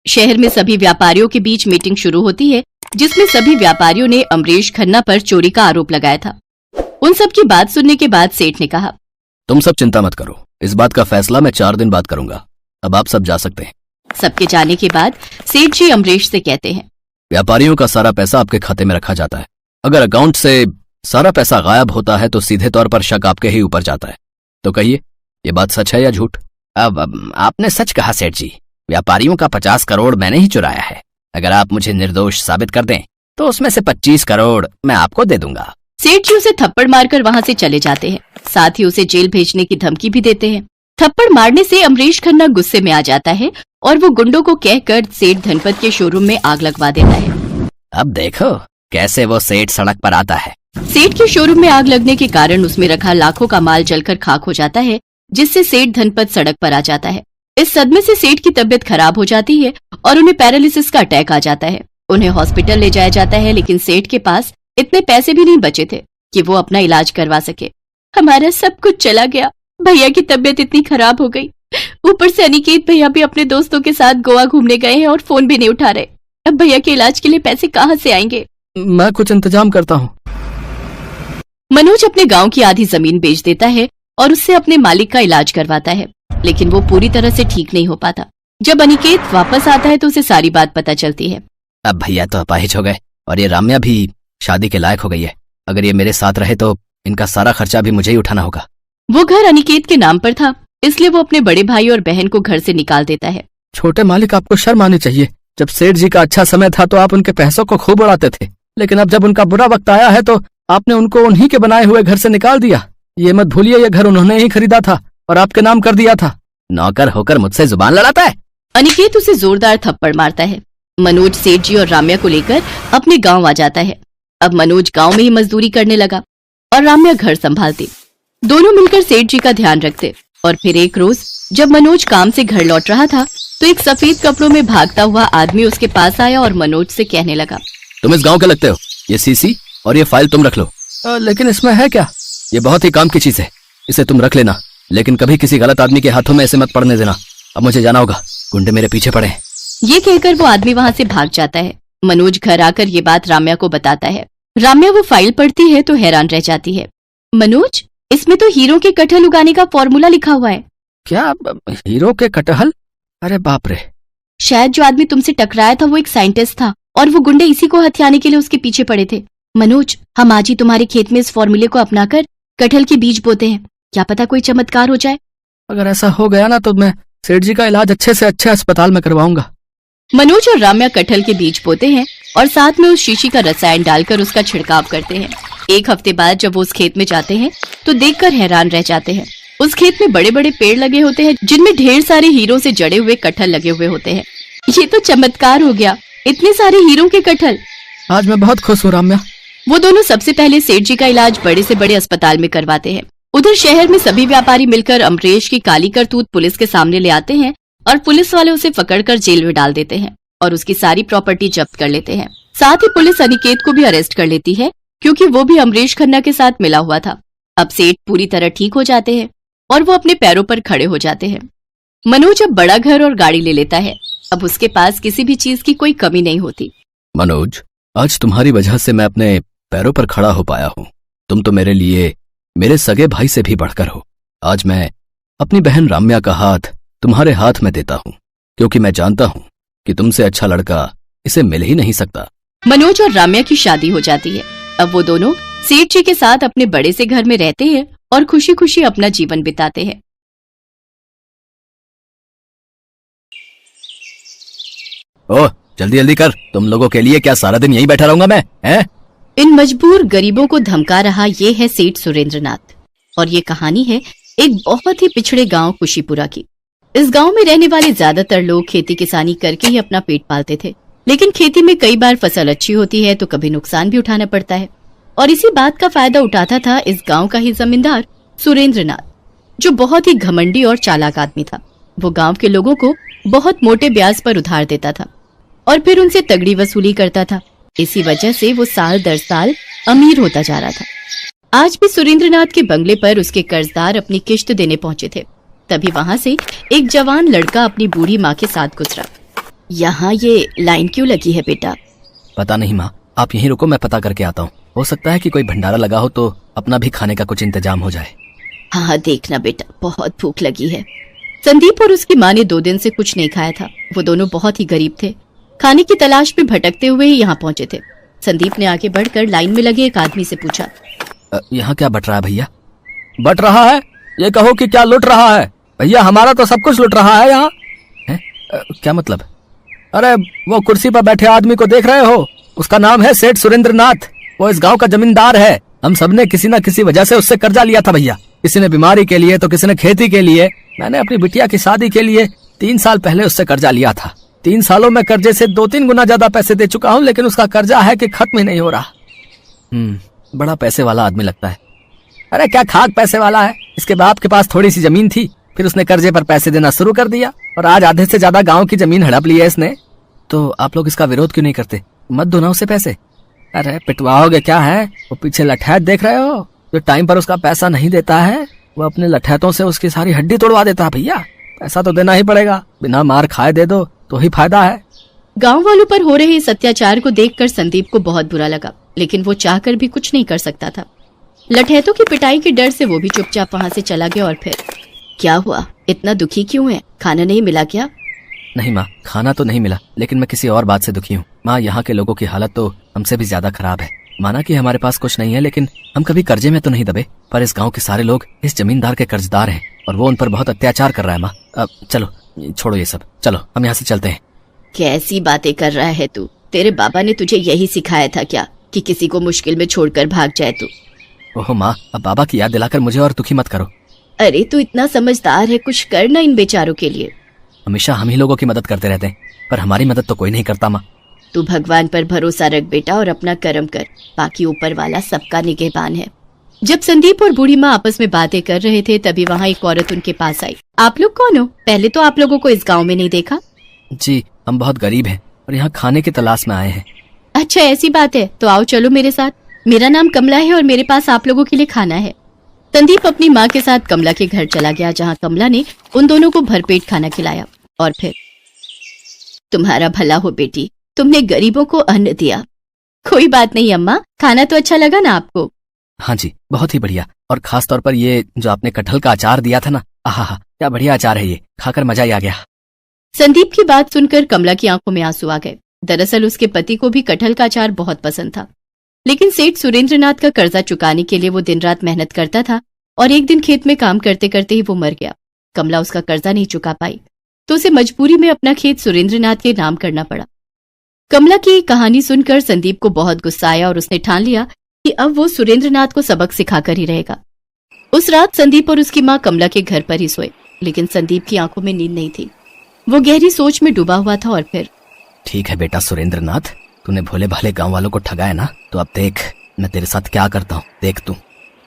शहर में सभी व्यापारियों के बीच मीटिंग शुरू होती है, जिसमें सभी व्यापारियों ने अमरीश खन्ना पर चोरी का आरोप लगाया था। उन सब की बात सुनने के बाद सेठ ने कहा, तुम सब चिंता मत करो, इस बात का फैसला मैं 4 दिन बाद करूंगा। अब आप सब जा सकते हैं। सबके जाने के बाद सेठ जी अमरीश से कहते हैं, व्यापारियों का सारा पैसा आपके खाते में रखा जाता है। अगर अकाउंट से सारा पैसा गायब होता है तो सीधे तौर पर शक आपके ही ऊपर जाता है। तो कहिए, ये बात सच है या झूठ? अब आपने सच कहा सेठ जी, व्यापारियों का 50 करोड़ मैंने ही चुराया है। अगर आप मुझे निर्दोष साबित कर दें तो उसमें से 25 करोड़ मैं आपको दे दूंगा। सेठ जी उसे थप्पड़ मारकर वहाँ से चले जाते हैं। साथ ही उसे जेल भेजने की धमकी भी देते हैं। थप्पड़ मारने से अमरीश खन्ना गुस्से में आ जाता है और वो गुंडों को कहकर सेठ धनपत के शोरूम में आग लगवा देता है। अब देखो कैसे वो सेठ सड़क पर आता है। सेठ के शोरूम में आग लगने के कारण उसमें रखा लाखों का माल जलकर खाक हो जाता है, जिससे सेठ धनपत सड़क पर आ जाता है। इस सदमे से सेठ की तबीयत खराब हो जाती है और उन्हें पैरालिसिस का अटैक आ जाता है। उन्हें हॉस्पिटल ले जाया जाता है, लेकिन सेठ के पास इतने पैसे भी नहीं बचे थे कि वो अपना इलाज करवा सके। हमारा सब कुछ चला गया, भैया की तबीयत इतनी खराब हो गई, ऊपर से अनिकेत भैया भी अपने दोस्तों के साथ गोवा घूमने गए हैं और फोन भी नहीं उठा रहे। अब भैया के इलाज के लिए पैसे कहाँ से आएंगे? मैं कुछ इंतजाम करता हूँ। मनोज अपने गांव की आधी जमीन बेच देता है और उससे अपने मालिक का इलाज करवाता है, लेकिन वो पूरी तरह से ठीक नहीं हो पाता। जब अनिकेत वापस आता है तो उसे सारी बात पता चलती है। अब भैया तो अपाहिज हो गए और ये राम्या भी शादी के लायक हो गई है। अगर ये मेरे साथ रहे तो इनका सारा खर्चा भी मुझे ही उठाना होगा। वो घर अनिकेत के नाम पर था, इसलिए वो अपने बड़े भाई और बहन को घर से निकाल देता है। छोटे मालिक, आपको शर्म आनी चाहिए। जब सेठ जी का अच्छा समय था तो आप उनके पैसों को खूब उड़ाते थे, लेकिन अब जब उनका बुरा वक्त आया है तो आपने उनको उन्हीं के बनाए हुए घर से निकाल दिया। ये मत भूलिए, ये घर उन्होंने ही खरीदा था और आपके नाम कर दिया था। नौकर होकर मुझसे जुबान लड़ाता है। अनिकेत उसे जोरदार थप्पड़ मारता है। मनोज सेठ जी और राम्या को लेकर अपने गांव आ जाता है। अब मनोज गांव में ही मजदूरी करने लगा और राम्या घर संभालती। दोनों मिलकर सेठ जी का ध्यान रखते। और फिर एक रोज जब मनोज काम से घर लौट रहा था तो एक सफेद कपड़ों में भागता हुआ आदमी उसके पास आया और मनोज से कहने लगा, तुम इस गांव के लगते हो, ये सीसी और ये फाइल तुम रख लो। लेकिन इसमें है क्या? ये बहुत ही काम की चीज है, इसे तुम रख लेना, लेकिन कभी किसी गलत आदमी के हाथों में इसे मत पड़ने देना। अब मुझे जाना होगा, गुंडे मेरे पीछे पड़े हैं। ये कहकर वो आदमी वहाँ से भाग जाता है। मनोज घर आकर ये बात राम्या को बताता है। राम्या वो फाइल पढ़ती है तो हैरान रह जाती है। मनोज, इसमें तो हीरो के कटहल उगाने का फॉर्मूला लिखा हुआ है। क्या? हीरो के कटहल? अरे बाप रे! शायद जो आदमी तुमसे टकराया था वो एक साइंटिस्ट था और वो गुंडे इसी को हथियाने के लिए उसके पीछे पड़े थे। मनोज, हम आज ही तुम्हारे खेत में इस फॉर्मूले को अपनाकर कटहल के बीज बोते हैं, क्या पता कोई चमत्कार हो जाए। अगर ऐसा हो गया ना तो मैं सेठ जी का इलाज अच्छे से अच्छे अस्पताल में करवाऊंगा। मनोज और राम्या कटहल के बीज बोते हैं और साथ में उस शीशी का रसायन डालकर उसका छिड़काव करते हैं। एक हफ्ते बाद जब वो उस खेत में जाते हैं तो देखकर हैरान रह जाते हैं। उस खेत में बड़े बड़े पेड़ लगे होते हैं जिनमें ढेर सारे हीरों से जड़े हुए कटहल लगे हुए होते हैं। ये तो चमत्कार हो गया, इतने सारे हीरों के कटहल। आज मैं बहुत खुश हूँ राम्या। वो दोनों सबसे पहले सेठ जी का इलाज बड़े से बड़े अस्पताल में करवाते हैं। उधर शहर में सभी व्यापारी मिलकर अमरीश की काली करतूत पुलिस के सामने ले आते हैं और पुलिस वाले उसे पकड़कर जेल में डाल देते हैं और उसकी सारी प्रॉपर्टी जब्त कर लेते हैं। साथ ही पुलिस अनिकेत को भी अरेस्ट कर लेती है क्योंकि वो भी अमरीश खन्ना के साथ मिला हुआ था। अब सेठ पूरी तरह ठीक हो जाते हैं और वो अपने पैरों पर खड़े हो जाते हैं। मनोज अब बड़ा घर और गाड़ी ले लेता है। अब उसके पास किसी भी चीज की कोई कमी नहीं होती। मनोज, आज तुम्हारी वजह से मैं अपने पैरों पर खड़ा हो पाया हूँ। तुम तो मेरे लिए मेरे सगे भाई से भी बढ़कर हो। आज मैं अपनी बहन राम्या का हाथ तुम्हारे हाथ में देता हूँ, क्योंकि मैं जानता हूँ कि तुमसे अच्छा लड़का इसे मिल ही नहीं सकता। मनोज और राम्या की शादी हो जाती है। अब वो दोनों सेठ जी के साथ अपने बड़े से घर में रहते हैं और खुशी खुशी अपना जीवन बिताते हैं। ओह, जल्दी जल्दी कर, तुम लोगों के लिए क्या सारा दिन यहीं बैठा रहूंगा मैं? हैं? इन मजबूर गरीबों को धमका रहा ये है सेठ सुरेंद्रनाथ और ये कहानी है एक बहुत ही पिछड़े गांव खुशीपुरा की। इस गांव में रहने वाले ज्यादातर लोग खेती किसानी करके ही अपना पेट पालते थे, लेकिन खेती में कई बार फसल अच्छी होती है तो कभी नुकसान भी उठाना पड़ता है और इसी बात का फायदा उठाता था इस गांव का ही जमींदार सुरेंद्रनाथ, जो बहुत ही घमंडी और चालाक आदमी था। वो गांव के लोगों को बहुत मोटे ब्याज पर उधार देता था और फिर उनसे तगड़ी वसूली करता था। इसी वजह से वो साल दर साल अमीर होता जा रहा था। आज भी सुरेंद्रनाथ के बंगले पर उसके कर्जदार अपनी किश्त देने पहुंचे थे। तभी वहां से एक जवान लड़का अपनी बूढ़ी माँ के साथ गुजरा। यहाँ ये लाइन क्यों लगी है बेटा? पता नहीं माँ, आप यहीं रुको, मैं पता करके आता हूँ। हो सकता है कि कोई भंडारा लगा हो तो अपना भी खाने का कुछ इंतजाम हो जाए। हाँ देखना बेटा, बहुत भूख लगी है। संदीप और उसकी माँ ने 2 दिन से कुछ नहीं खाया था। वो दोनों बहुत ही गरीब थे। खाने की तलाश में भटकते हुए ही यहाँ पहुंचे थे। संदीप ने आगे बढ़कर लाइन में लगे एक आदमी से पूछा, यहाँ क्या बट रहा है भैया? बट रहा है? ये कहो कि क्या लुट रहा है? भैया हमारा तो सब कुछ लुट रहा है यहाँ। क्या मतलब? अरे वो कुर्सी पर बैठे आदमी को देख रहे हो? उसका नाम है सेठ सुरेंद्र नाथ। वो इस गांव का जमींदार है। हम सबने किसी न किसी वजह से उससे कर्जा लिया था भैया। किसी ने बीमारी के लिए तो किसी ने खेती के लिए। मैंने अपनी बिटिया की शादी के लिए 3 साल पहले उससे कर्जा लिया था। 3 सालों में कर्जे से 2-3 गुना ज्यादा पैसे दे चुका हूँ, लेकिन उसका कर्जा है कि खत्म ही नहीं हो रहा। बड़ा पैसे वाला आदमी लगता है। अरे क्या खाक पैसे वाला है। इसके बाप के पास थोड़ी सी जमीन थी, फिर उसने कर्जे पर पैसे देना शुरू कर दिया और आज आधे से ज्यादा गांव की जमीन हड़प ली है इसने। तो आप लोग इसका विरोध क्यों नहीं करते? मत दो ना उसे पैसे। अरे पिटवाओगे क्या है? वो पीछे लठैत देख रहे हो? जो टाइम पर उसका पैसा नहीं देता है, वो अपने लठैतों से उसकी सारी हड्डी तोड़वा देता है भैया। पैसा तो देना ही पड़ेगा, बिना मार खाए दे दो तो ही फायदा है। गांव वालों पर हो रहे इस अत्याचार को देखकर संदीप को बहुत बुरा लगा, लेकिन वो चाहकर भी कुछ नहीं कर सकता था। लठैतों की पिटाई के डर से वो भी चुपचाप वहाँ से चला गया। और फिर क्या हुआ? इतना दुखी क्यों है? खाना नहीं मिला क्या? नहीं माँ, खाना तो नहीं मिला, लेकिन मैं किसी और बात से दुखी हूँ। माँ, यहाँ के लोगों की हालत तो हमसे भी ज्यादा खराब है। माना कि हमारे पास कुछ नहीं है, लेकिन हम कभी कर्जे में तो नहीं दबे। पर इस गांव के सारे लोग इस जमींदार के कर्जदार हैं और वो उन पर बहुत अत्याचार कर रहा है। माँ अब चलो, छोड़ो ये सब, चलो हम यहाँ से चलते हैं। कैसी बातें कर रहा है तू? तेरे बाबा ने तुझे यही सिखाया था क्या कि किसी को मुश्किल में छोड़कर भाग जाए तू? ओहो माँ, अब बाबा की याद दिलाकर मुझे और दुखी मत करो। अरे तू इतना समझदार है, कुछ करना इन बेचारों के लिए। हमेशा हम ही लोगों की मदद करते रहते हैं, पर हमारी मदद तो कोई नहीं करता। माँ तू भगवान पर भरोसा रख बेटा और अपना कर्म कर, बाकी ऊपर वाला सबका निगहबान है। जब संदीप और बूढ़ी माँ आपस में बातें कर रहे थे, तभी वहाँ एक औरत उनके पास आई। आप लोग कौन हो? पहले तो आप लोगों को इस गाँव में नहीं देखा। जी, हम बहुत गरीब हैं और यहाँ खाने की तलाश में आए हैं। अच्छा ऐसी बात है, तो आओ चलो मेरे साथ। मेरा नाम कमला है और मेरे पास आप लोगों के लिए खाना है। संदीप अपनी माँ के साथ कमला के घर चला गया, जहाँ कमला ने उन दोनों को भरपेट खाना खिलाया। और फिर, तुम्हारा भला हो बेटी, तुमने गरीबों को अन्न दिया। कोई बात नहीं अम्मा, खाना तो अच्छा लगा ना आपको? हाँ जी, बहुत ही बढ़िया। और खास तौर पर ये जो आपने कटहल का अचार दिया था ना, आहा, क्या बढ़िया अचार है ये, खाकर मजा ही आ गया। संदीप की बात सुनकर कमला की आंखों में आंसू आ गए। दरअसल उसके पति को भी कटहल का अचार बहुत पसंद था, लेकिन सेठ सुरेंद्रनाथ का कर्जा चुकाने के लिए वो दिन रात मेहनत करता था और एक दिन खेत में काम करते करते ही वो मर गया। कमला उसका कर्जा नहीं चुका पाई, तो उसे मजबूरी में अपना खेत सुरेंद्रनाथ के नाम करना पड़ा। कमला की कहानी सुनकर संदीप को बहुत गुस्सा आया और उसने ठान लिया कि अब वो सुरेंद्रनाथ को सबक सिखाकर ही रहेगा। उस रात संदीप और उसकी माँ कमला के घर पर ही सोए, लेकिन संदीप की आंखों में नींद नहीं थी। वो गहरी सोच में डूबा हुआ था। और फिर, ठीक है बेटा सुरेंद्रनाथ, तूने भोले भाले गांव वालों को ठगाया ना, तो अब देख मैं तेरे साथ क्या करता हूँ, देख तू।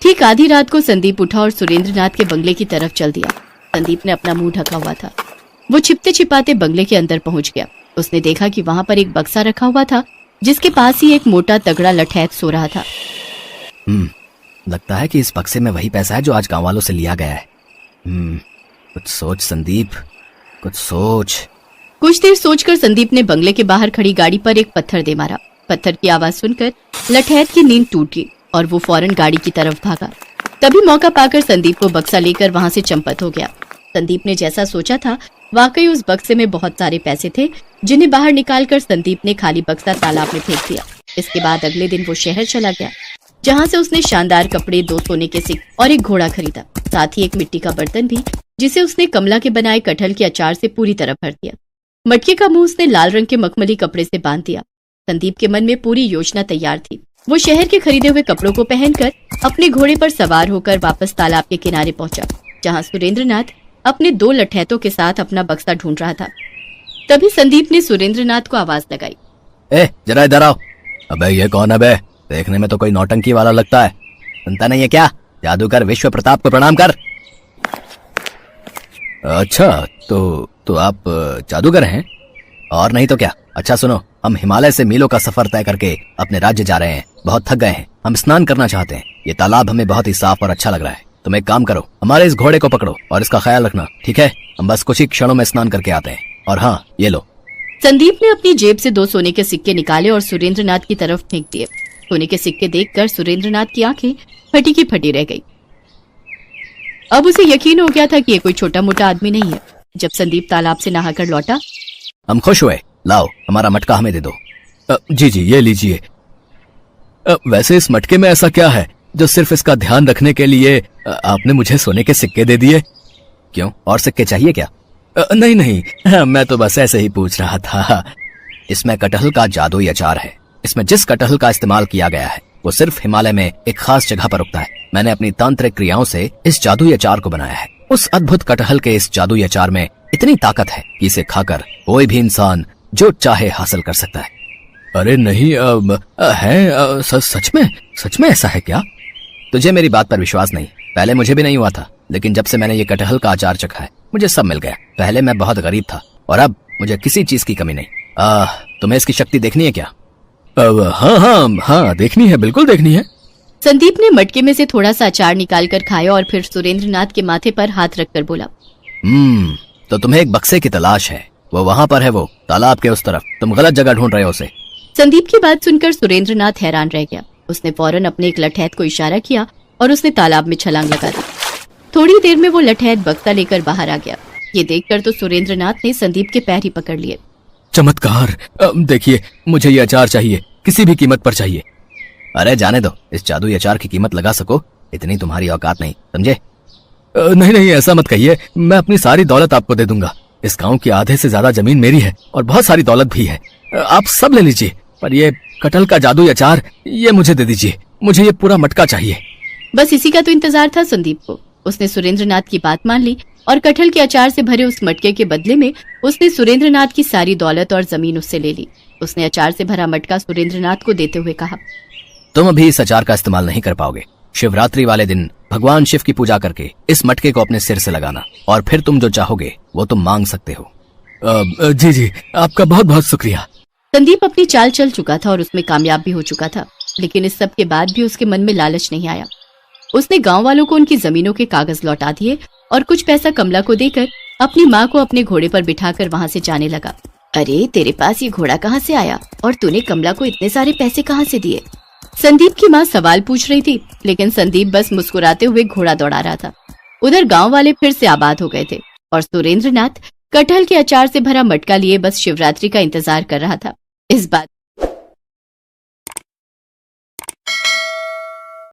ठीक आधी रात को संदीप उठा और सुरेंद्रनाथ के बंगले की तरफ चल दिया। संदीप ने अपना मुंह ढका हुआ था। वो छिपते छिपाते बंगले के अंदर पहुंच गया। उसने देखा कि वहां पर एक बक्सा रखा हुआ था, जिसके पास ही एक मोटा तगड़ा लठैत सो रहा था। लगता है कि इस बक्से में वही पैसा है जो आज गांव वालों से लिया गया है। कुछ सोच संदीप, कुछ सोच। कुछ देर सोचकर संदीप ने बंगले के बाहर खड़ी गाड़ी पर एक पत्थर दे मारा। पत्थर की आवाज सुनकर लठैत की नींद टूट गई और वो फौरन गाड़ी की तरफ भागा। तभी मौका पाकर संदीप को बक्सा लेकर वहां से चंपत हो गया। संदीप ने जैसा सोचा था, वाकई उस बक्से में बहुत सारे पैसे थे, जिन्हें बाहर निकालकर संदीप ने खाली बक्सा तालाब में फेंक दिया। इसके बाद अगले दिन वो शहर चला गया, जहाँ से उसने शानदार कपड़े, 2 सोने के सिक्के और एक घोड़ा खरीदा, साथ ही एक मिट्टी का बर्तन भी, जिसे उसने कमला के बनाए कटहल के अचार से पूरी तरह भर दिया। मटके का मुंह उसने लाल रंग के मखमली कपड़े से बांध दिया। संदीप के मन में पूरी योजना तैयार थी। वो शहर के खरीदे हुए कपड़ों को पहनकर अपने घोड़े पर सवार होकर वापस तालाब के किनारे पहुंचा, जहां सुरेंद्रनाथ अपने 2 लठैतों के साथ अपना बक्सा ढूंढ रहा था। तभी संदीप ने सुरेंद्रनाथ को आवाज लगाई, जरा इधर आओ। अबे ये कौन है बे? देखने में तो कोई नौटंकी वाला लगता है। सुनता नहीं है क्या? जादूगर विश्व प्रताप को प्रणाम कर। अच्छा, तो आप जादूगर हैं? और नहीं तो क्या। अच्छा सुनो, हम हिमालय से मीलों का सफर तय करके अपने राज्य जा रहे हैं। बहुत थक गए हैं, हम स्नान करना चाहते हैं। ये तालाब हमें बहुत ही साफ और अच्छा लग रहा है। तुम एक काम करो, हमारे इस घोड़े को पकड़ो और इसका ख्याल रखना, ठीक है? हम बस कुछ ही क्षणों में स्नान करके आते हैं। और हाँ, ये लो। संदीप ने अपनी जेब से 2 सोने के सिक्के निकाले और सुरेंद्रनाथ की तरफ फेंक दिए। सोने के सिक्के देखकर सुरेंद्रनाथ की आंखें फटी की फटी रह गई। अब उसे यकीन हो गया था कि ये कोई छोटा मोटा आदमी नहीं है। जब संदीप तालाब से नहाकर लौटा, हम खुश हुए। लाओ, हमारा मटका हमें दे दो। जी जी, ये लीजिए। वैसे इस मटके में ऐसा क्या है जो सिर्फ इसका ध्यान रखने के लिए आपने मुझे सोने के सिक्के दे दिए? क्यों, और सिक्के चाहिए क्या? नहीं नहीं, मैं तो बस ऐसे ही पूछ रहा था। इसमें कटहल का जादुई अचार है। इसमें जिस कटहल का इस्तेमाल किया गया है वो सिर्फ हिमालय में एक खास जगह पर उगता है। मैंने अपनी तांत्रिक क्रियाओं से इस जादुई अचार को बनाया है। उस अद्भुत कटहल के इस जादुई अचार में इतनी ताकत है कि इसे खाकर कोई भी इंसान जो चाहे हासिल कर सकता है। अरे नहीं, सच में ऐसा है क्या? तुझे मेरी बात पर विश्वास नहीं? पहले मुझे भी नहीं हुआ था, लेकिन जब से मैंने ये कटहल का अचार चखा है मुझे सब मिल गया। पहले मैं बहुत गरीब था और अब मुझे किसी चीज की कमी नहीं। तुम्हें इसकी शक्ति देखनी है क्या? हाँ, देखनी है, बिल्कुल देखनी है। संदीप ने मटके में से थोड़ा सा अचार निकालकर खाया और फिर सुरेंद्रनाथ के माथे पर हाथ रखकर बोला, तो तुम्हें एक बक्से की तलाश है। वो वहाँ पर है, वो तालाब के उस तरफ। तुम गलत जगह ढूंढ रहे हो उसे। संदीप की बात सुनकर सुरेंद्रनाथ हैरान रह गया। उसने फौरन अपने एक लठैत को इशारा किया और उसने तालाब में छलांग लगा दी। थोड़ी देर में वो लठैत बक्सा लेकर बाहर आ गया। ये देखकर तो सुरेंद्रनाथ ने संदीप के पैर ही पकड़ लिए। चमत्कार! देखिए, मुझे ये अचार चाहिए, किसी भी कीमत पर चाहिए। अरे जाने दो, इस जादुई अचार की कीमत लगा सको इतनी तुम्हारी औकात नहीं, समझे? नहीं, ऐसा मत कहिए। मैं अपनी सारी दौलत आपको दे दूंगा। इस गांव की आधे से ज्यादा जमीन मेरी है और बहुत सारी दौलत भी है। आप सब ले लीजिए, पर ये कटहल का जादुई अचार ये मुझे दे दीजिए। मुझे ये पूरा मटका चाहिए। बस इसी का तो इंतजार था संदीप को। उसने सुरेंद्रनाथ की बात मान ली और कटहल के अचार से भरे उस मटके के बदले में उसने सुरेंद्रनाथ की सारी दौलत और जमीन उससे ले ली। उसने अचार से भरा मटका सुरेंद्रनाथ को देते हुए कहा, तुम अभी इस अचार का इस्तेमाल नहीं कर पाओगे। शिवरात्रि वाले दिन भगवान शिव की पूजा करके इस मटके को अपने सिर से लगाना और फिर तुम जो चाहोगे वो तुम मांग सकते हो। जी, आपका बहुत बहुत शुक्रिया। संदीप अपनी चाल चल चुका था और उसमें कामयाब भी हो चुका था, लेकिन इस सब के बाद भी उसके मन में लालच नहीं आया। उसने गांव वालों को उनकी जमीनों के कागज लौटा दिए और कुछ पैसा कमला को देकर अपनी माँ को अपने घोड़े पर बिठाकर वहाँ से जाने लगा। अरे, तेरे पास ये घोड़ा कहाँ से आया और तूने कमला को इतने सारे पैसे कहाँ से दिए? संदीप की माँ सवाल पूछ रही थी, लेकिन संदीप बस मुस्कुराते हुए घोड़ा दौड़ा रहा था। उधर गांव वाले फिर से आबाद हो गए थे और सुरेंद्रनाथ कटहल के अचार से भरा मटका लिए बस शिवरात्रि का इंतजार कर रहा था। इस बात